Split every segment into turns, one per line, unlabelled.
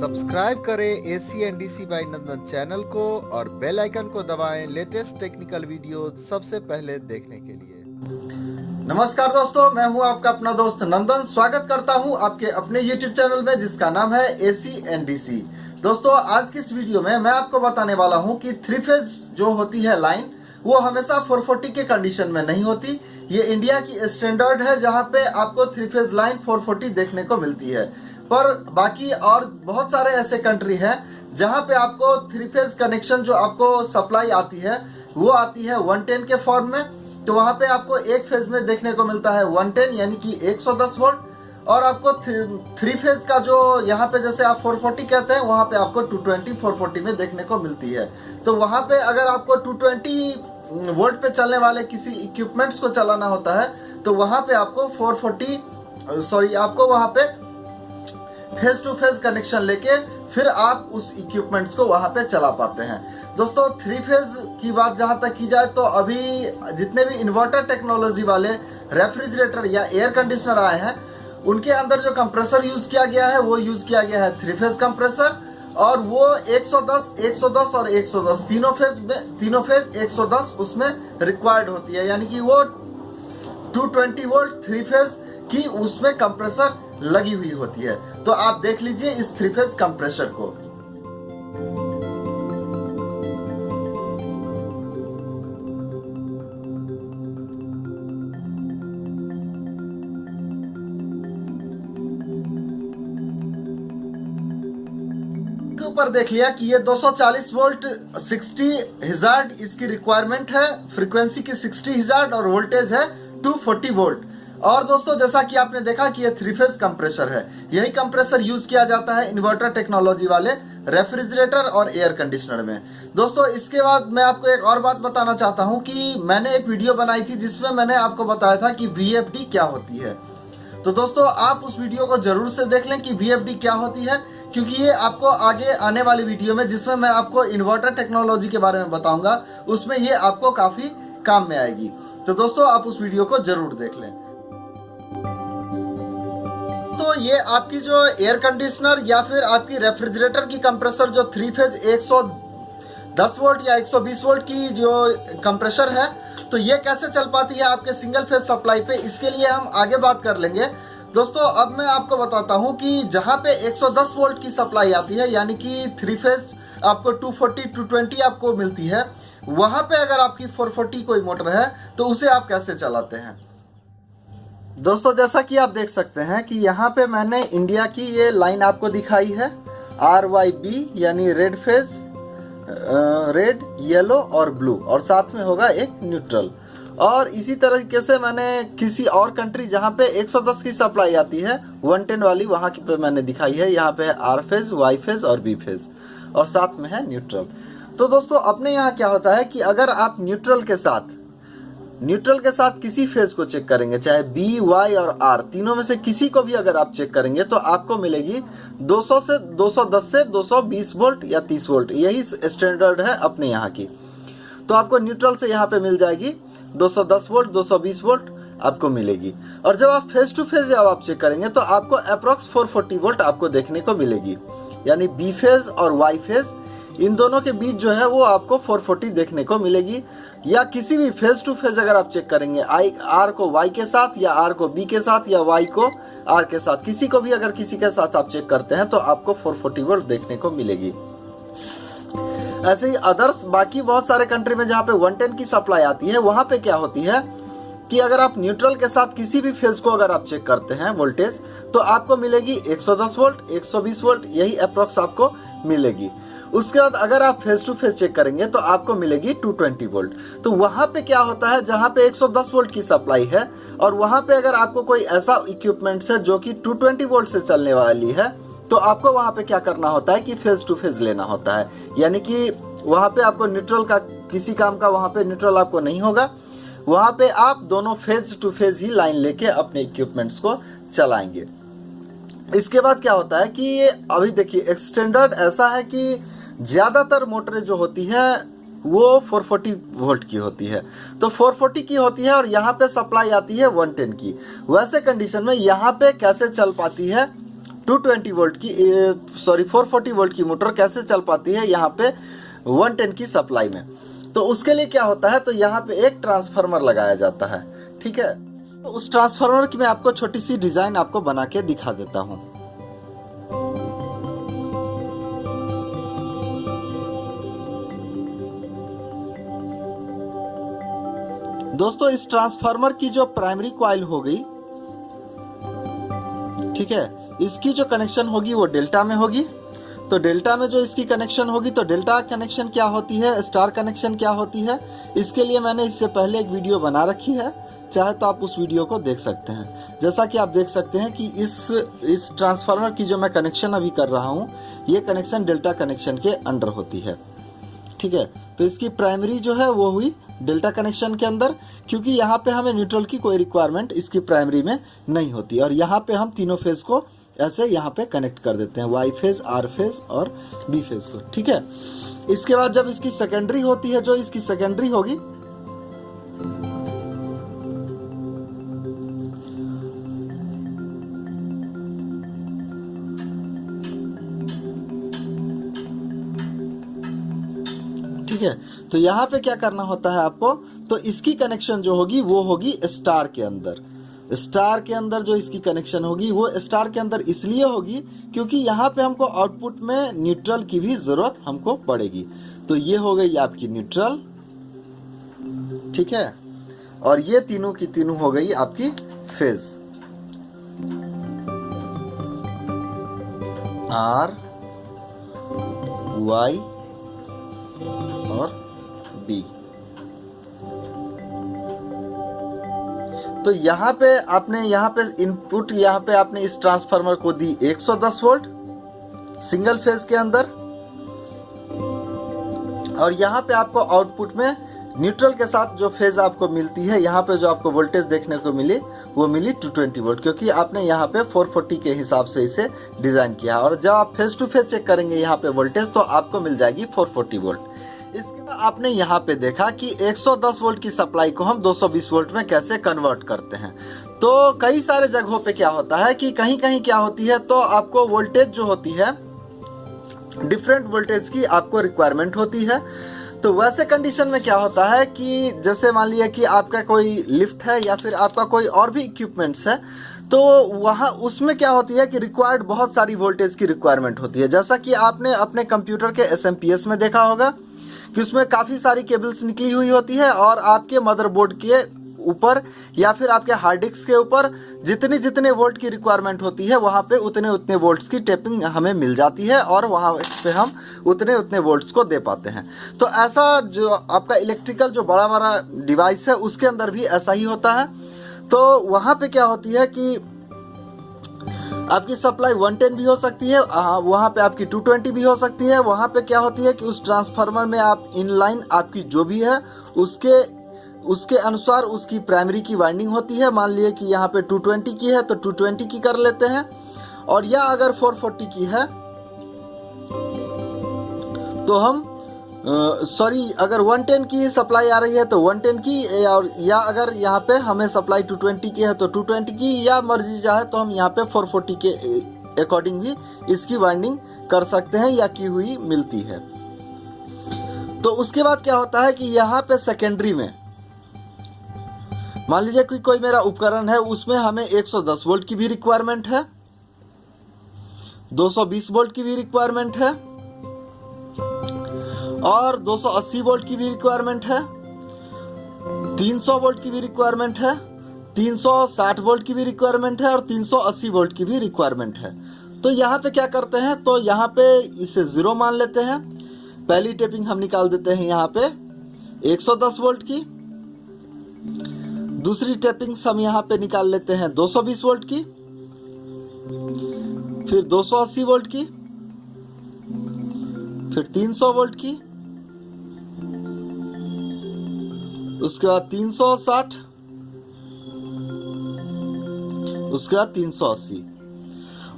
Subscribe करें ACNDC bye नंदन channel को और बेल आइकन को दबाएं लेटेस्ट टेक्निकल वीडियो सबसे पहले देखने के लिए।
नमस्कार दोस्तों, मैं हूं आपका अपना दोस्त नंदन। स्वागत करता हूं आपके अपने YouTube चैनल में जिसका नाम है ACNDC। दोस्तों, आज की इस वीडियो में मैं आपको बताने वाला हूं कि 3 फेज जो होती है लाइन वो हमेशा 440 के कंडीशन में नहीं होती। ये इंडिया की स्टैंडर्ड है जहां पे आपको 3 फेज लाइन 440 देखने को मिलती है, पर बाकी और बहुत सारे ऐसे कंट्री हैं जहां पे आपको 3 फेज कनेक्शन जो आपको सप्लाई आती है वो आती है 110 के फॉर्म में। तो वहां पे आपको एक फेज में देखने को मिलता है 110 यानी कि 110 वोल्ट, और आपको 3 फेज का जो यहाँ पे जैसे आप 440 कहते हैं वहां पे आपको 220 440 में देखने को मिलती है। तो वहां पे अगर आपको 220 वोल्ट पे चलने वाले किसी इक्विपमेंट्स को चलाना होता है तो वहां पे आपको आपको वहां पे फेज टू फेज कनेक्शन लेके फिर आप उस इक्विपमेंट्स को वहां पे चला पाते हैं। दोस्तों, 3 फेज की बात जहां तक की जाए तो अभी जितने भी इन्वर्टर टेक्नोलॉजी वाले रेफ्रिजरेटर या एयर कंडीशनर आए हैं उनके अंदर जो कंप्रेसर यूज किया गया है वो यूज किया गया है 3 फेज कंप्रेसर, और वो 110 और 110 तीनों फेज 110 उसमें रिक्वायर्ड होती है, यानी कि वो 220 वोल्ट 3 फेज की उसमें कंप्रेसर लगी हुई होती है। तो आप देख लीजिए इस 3 फेज कंप्रेसर को। ऊपर देख लिया कि ये 240 वोल्ट 60 हिजार्ड इसकी रिक्वायरमेंट है, फ्रीक्वेंसी की 60 हिजार्ड और वोल्टेज है 240 वोल्ट। और दोस्तों, जैसा कि आपने देखा कि ये 3 फेज कंप्रेसर है, यही कंप्रेसर यूज किया जाता है इन्वर्टर टेक्नोलॉजी वाले रेफ्रिजरेटर और एयर कंडीशनर में। दोस्तों, इसके बाद मैं आपको एक और बात बताना चाहता हूं कि मैंने एक वीडियो बनाई थी जिसमें मैंने आपको बताया था कि VFD क्या होती है। तो दोस्तों, आप उस वीडियो को जरूर से देख लें कि VFD क्या होती है, क्योंकि ये आपको आगे आने वाली वीडियो में जिसमें मैं आपको इन्वर्टर टेक्नोलॉजी के बारे में बताऊंगा उसमें ये आपको काफी काम में आएगी। तो दोस्तों, आप उस वीडियो को जरूर देख लें। तो ये आपकी जो एयर कंडीशनर या फिर आपकी रेफ्रिजरेटर की कंप्रेसर जो 3 फेज 110 वोल्ट या 120 वोल्ट की जो कंप्रेसर है, तो ये कैसे चल पाती है आपके सिंगल फेज सप्लाई पे, इसके लिए हम आगे बात कर लेंगे। दोस्तों, अब मैं आपको बताता हूं कि जहां पे 110 वोल्ट की सप्लाई आती है यानी कि 3 फेज आपको 240 220 आपको मिलती है, वहां पे अगर आपकी 440 कोई मोटर है तो उसे आप कैसे चलाते हैं। दोस्तों, जैसा कि आप देख सकते हैं कि यहाँ पे मैंने इंडिया की ये लाइन आपको दिखाई है RYB यानी रेड फेज, रेड येलो और ब्लू, और साथ में होगा एक न्यूट्रल। और इसी तरीके से मैंने किसी और कंट्री जहां पे 110 की सप्लाई आती है 110 वाली, वहां की पे मैंने दिखाई है। यहाँ पे है R फेज, Y फेज और B फेज, और साथ में है न्यूट्रल। तो दोस्तों, अपने यहाँ क्या होता है कि अगर आप न्यूट्रल के साथ किसी फेज को चेक करेंगे, चाहे B, Y और R तीनों में से किसी को भी अगर आप चेक करेंगे तो आपको मिलेगी 210 से 220 वोल्ट या 30 वोल्ट, यही स्टैंडर्ड है अपने यहाँ की। तो आपको न्यूट्रल से यहाँ पे मिल जाएगी 210 वोल्ट 220 वोल्ट आपको मिलेगी। और जब आप फेज टू फेज जब आप चेक करेंगे तो आपको अप्रोक्स 440 वोल्ट आपको देखने को मिलेगी, यानी B फेज और Y फेज इन दोनों के बीच जो है वो आपको 440 देखने को मिलेगी। या किसी भी फेज टू फेज अगर आप चेक करेंगे R को Y के साथ या R को B के साथ या Y को R के साथ, किसी को भी अगर किसी के साथ आप चेक करते हैं तो आपको 440 वोल्ट देखने को मिलेगी। ऐसे ही अदर्स बाकी बहुत सारे कंट्री में जहाँ पे 110 की सप्लाई आती है वहां पे क्या होती है कि अगर आप न्यूट्रल के साथ किसी भी फेज को अगर आप चेक करते हैं वोल्टेज तो आपको मिलेगी 110 वोल्ट 120 वोल्ट, यही अप्रोक्स आपको मिलेगी। उसके बाद अगर आप फेज टू फेज चेक करेंगे तो आपको मिलेगी 220 वोल्ट। तो वहां पे क्या होता है, जहां पे 110 वोल्ट की सप्लाई है और वहां पे अगर आपको कोई ऐसा इक्विपमेंट है जो कि 220 वोल्ट से चलने वाली है तो आपको वहां पे क्या करना होता है कि फेज टू फेज लेना होता है, यानी कि वहां पे आपको न्यूट्रल का किसी काम का वहां पे न्यूट्रल आपको नहीं होगा, वहां पे आप दोनों फेज टू फेज ही लाइन लेके अपने इक्विपमेंट्स को चलाएंगे। इसके बाद क्या होता है कि ये अभी देखिए स्टैंडर्ड ऐसा है कि ज्यादातर मोटरें जो होती हैं वो 440 वोल्ट की होती है, तो 440 की होती है और यहाँ पे सप्लाई आती है 110 की। वैसे कंडीशन में यहाँ पे कैसे चल पाती है 220 वोल्ट की 440 वोल्ट की मोटर कैसे चल पाती है यहाँ पे 110 की सप्लाई में। तो उसके लिए क्या होता है, तो यहाँ पे एक ट्रांसफार्मर लगाया जाता है, ठीक है। तो उस ट्रांसफार्मर की मैं आपको छोटी सी डिजाइन आपको बना के दिखा देता हूँ। दोस्तों इस ट्रांसफार्मर की जो प्राइमरी कॉइल हो गई, ठीक है, इसकी जो कनेक्शन होगी वो डेल्टा में होगी। तो डेल्टा में जो इसकी कनेक्शन होगी, तो डेल्टा कनेक्शन क्या होती है, स्टार कनेक्शन क्या होती है, इसके लिए मैंने इससे पहले एक वीडियो बना रखी है, चाहे तो आप उस वीडियो को देख सकते हैं। जैसा कि आप देख सकते हैं कि इस ट्रांसफार्मर की जो मैं कनेक्शन अभी कर रहा हूँ, ये कनेक्शन डेल्टा कनेक्शन के अंडर होती है, ठीक है। तो इसकी प्राइमरी जो है वो हुई डेल्टा कनेक्शन के अंदर, क्योंकि यहाँ पे हमें न्यूट्रल की कोई रिक्वायरमेंट इसकी प्राइमरी में नहीं होती। और यहाँ पे हम तीनों फेज को ऐसे यहाँ पे कनेक्ट कर देते हैं, वाई फेज, आर फेज और बी फेज को, ठीक है। इसके बाद जब इसकी सेकेंडरी होती है, जो इसकी सेकेंडरी होगी, ठीक है। तो यहाँ पे क्या करना होता है आपको, तो इसकी कनेक्शन जो होगी वो होगी स्टार के अंदर। स्टार के अंदर जो इसकी कनेक्शन होगी वो स्टार के अंदर इसलिए होगी क्योंकि यहाँ पे हमको आउटपुट में न्यूट्रल की भी जरूरत हमको पड़ेगी। तो ये हो गई आपकी न्यूट्रल, ठीक है, और ये तीनों की तीनों हो गई आपकी फेज, आर, वाई और बी। तो यहाँ पे आपने यहाँ पे इनपुट, यहाँ पे आपने इस ट्रांसफार्मर को दी 110 वोल्ट सिंगल फेज के अंदर, और यहाँ पे आपको आउटपुट में न्यूट्रल के साथ जो फेज आपको मिलती है, यहाँ पे जो आपको वोल्टेज देखने को मिली वो मिली 220 वोल्ट, क्योंकि आपने यहाँ पे 440 के हिसाब से इसे डिजाइन किया। और जब आप फेज टू फेज चेक करेंगे यहाँ पे वोल्टेज, तो आपको मिल जाएगी 440 वोल्ट। इसके बाद आपने यहाँ पे देखा कि 110 वोल्ट की सप्लाई को हम 220 वोल्ट में कैसे कन्वर्ट करते हैं। तो कई सारे जगहों पे क्या होता है कि कहीं कहीं क्या होती है, तो आपको वोल्टेज जो होती है डिफरेंट वोल्टेज की आपको रिक्वायरमेंट होती है। तो वैसे कंडीशन में क्या होता है कि जैसे मान लिया कि आपका कोई लिफ्ट है या फिर आपका कोई और भी इक्विपमेंट्स है, तो वहाँ उसमें क्या होती है कि रिक्वायर्ड बहुत सारी वोल्टेज की रिक्वायरमेंट होती है। जैसा कि आपने अपने कंप्यूटर के SMPS में देखा होगा कि उसमें काफी सारी केबल्स निकली हुई होती है, और आपके मदरबोर्ड के ऊपर या फिर आपके हार्ड डिस्क के ऊपर जितने जितने वोल्ट की रिक्वायरमेंट होती है, वहां पे उतने उतने वोल्ट्स की टेपिंग हमें मिल जाती है, और वहां पे हम उतने उतने वोल्ट्स को दे पाते हैं। तो ऐसा जो आपका इलेक्ट्रिकल जो बड़ा बड़ा डिवाइस है, उसके अंदर भी ऐसा ही होता है। तो वहां पे क्या होती है कि आपकी सप्लाई 110 भी हो सकती है, वहां पे आपकी 220 भी हो सकती है। वहां पे क्या होती है कि उस ट्रांसफार्मर में आप इनलाइन आपकी जो भी है उसके अनुसार उसकी प्राइमरी की वाइंडिंग होती है। मान लिए कि यहाँ पे 220 की है तो 220 की कर लेते हैं, और या अगर 440 की है तो हम अगर 110 की सप्लाई आ रही है तो 110 की, और या अगर यहाँ पे हमें सप्लाई 220 की है तो 220 की, या मर्जी चाहे तो हम यहाँ पे 440 के अकॉर्डिंग भी इसकी वाइंडिंग कर सकते हैं या की हुई मिलती है। तो उसके बाद क्या होता है कि यहाँ पे सेकेंडरी में मान लीजिए कि कोई मेरा उपकरण है, उसमें हमें 110 वोल्ट की भी रिक्वायरमेंट है, 220 वोल्ट की भी रिक्वायरमेंट है, और 280 वोल्ट की भी रिक्वायरमेंट है, 300 वोल्ट की भी रिक्वायरमेंट है, 360 वोल्ट की भी रिक्वायरमेंट है, और 380 वोल्ट की भी रिक्वायरमेंट है। तो यहाँ पे क्या करते हैं, तो यहाँ पे इसे 0 मान लेते हैं। पहली टेपिंग हम निकाल देते हैं यहाँ पे 110 वोल्ट की, दूसरी टेपिंग्स हम यहाँ पे निकाल लेते हैं 220 वोल्ट की, फिर 280 वोल्ट की, फिर 300 वोल्ट की, उसके बाद 360, उसके बाद 380।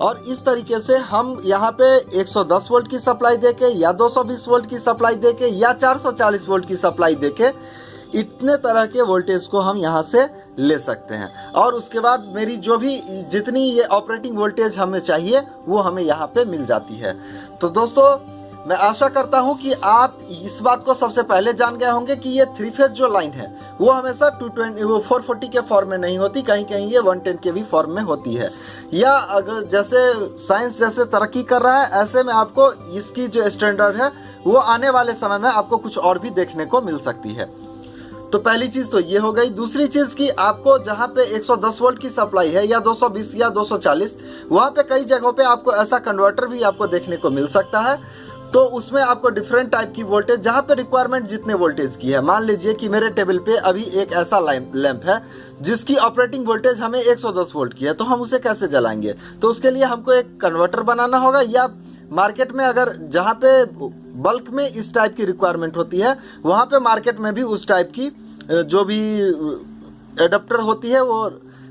और इस तरीके से हम यहाँ पे 110 वोल्ट की सप्लाई देके, या 220 वोल्ट की सप्लाई देके, या 440 वोल्ट की सप्लाई देके, इतने तरह के वोल्टेज को हम यहाँ से ले सकते हैं। और उसके बाद मेरी जो भी जितनी ये ऑपरेटिंग वोल्टेज हमें चाहिए वो हमें यहाँ पे मिल जाती है। तो दोस्तों मैं आशा करता हूँ कि आप इस बात को सबसे पहले जान गए होंगे कि ये 3 फेज जो लाइन है वो हमेशा 440 के फॉर्म में नहीं होती, कहीं कहीं ये 110 के भी फॉर्म में होती है। या अगर जैसे साइंस जैसे तरक्की कर रहा है ऐसे में आपको इसकी जो स्टैंडर्ड है वो आने वाले समय में आपको कुछ और भी देखने को मिल सकती है। तो पहली चीज तो ये हो गई। दूसरी चीज कि आपको जहां पे 110 वोल्ट की सप्लाई है या 220 या 240, वहां पे कई जगहों पे आपको ऐसा कन्वर्टर भी आपको देखने को मिल सकता है। तो उसमें आपको डिफरेंट टाइप की वोल्टेज, जहां पे रिक्वायरमेंट जितने वोल्टेज की है, मान लीजिए कि मेरे टेबल पे अभी एक ऐसा लैंप है जिसकी ऑपरेटिंग वोल्टेज हमें 110 वोल्ट की है, तो हम उसे कैसे जलाएंगे? तो उसके लिए हमको एक कन्वर्टर बनाना होगा, या मार्केट में अगर जहां पे बल्क में इस टाइप की रिक्वायरमेंट होती है वहां पे मार्केट में भी उस टाइप की जो भी एडाप्टर होती है वो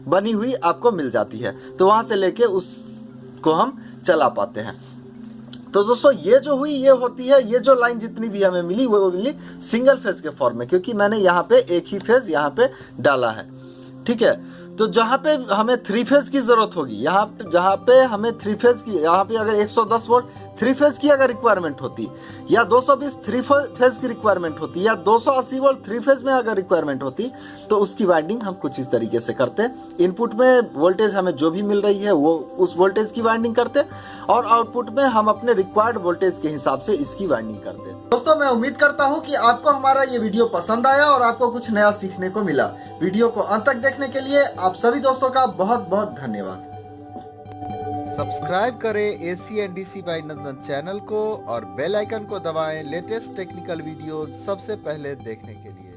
बनी हुई आपको मिल जाती है, तो वहां से लेके उसको हम चला पाते हैं। तो दोस्तों ये जो हुई ये होती है, ये जो लाइन जितनी भी हमें मिली वो मिली सिंगल फेज के फॉर्म में, क्योंकि मैंने यहाँ पे एक ही फेज यहाँ पे डाला है। ठीक है, तो जहां पे हमें 3 फेज की जरूरत होगी, यहाँ पे जहां पे हमें 3 फेज की, यहाँ पे अगर 110 वोल्ट 3 फेज की अगर रिक्वायरमेंट होती, या 220 3 फेज की रिक्वायरमेंट होती, या 280 वोल्ट 3 फेज में अगर रिक्वायरमेंट होती, तो उसकी वाइंडिंग हम कुछ इस तरीके से करते। इनपुट में वोल्टेज हमें जो भी मिल रही है वो उस वोल्टेज की वाइंडिंग करते, और आउटपुट में हम अपने रिक्वायर्ड वोल्टेज के हिसाब से इसकी वाइंडिंग करते। दोस्तों मैं उम्मीद करता हूँ कि आपको हमारा ये वीडियो पसंद आया और आपको कुछ नया सीखने को मिला। वीडियो को अंत तक देखने के लिए आप सभी दोस्तों का बहुत बहुत धन्यवाद।
सब्सक्राइब करें ACNDC बाय नंदन चैनल को और बेल आइकन को दबाएं लेटेस्ट टेक्निकल वीडियो सबसे पहले देखने के लिए।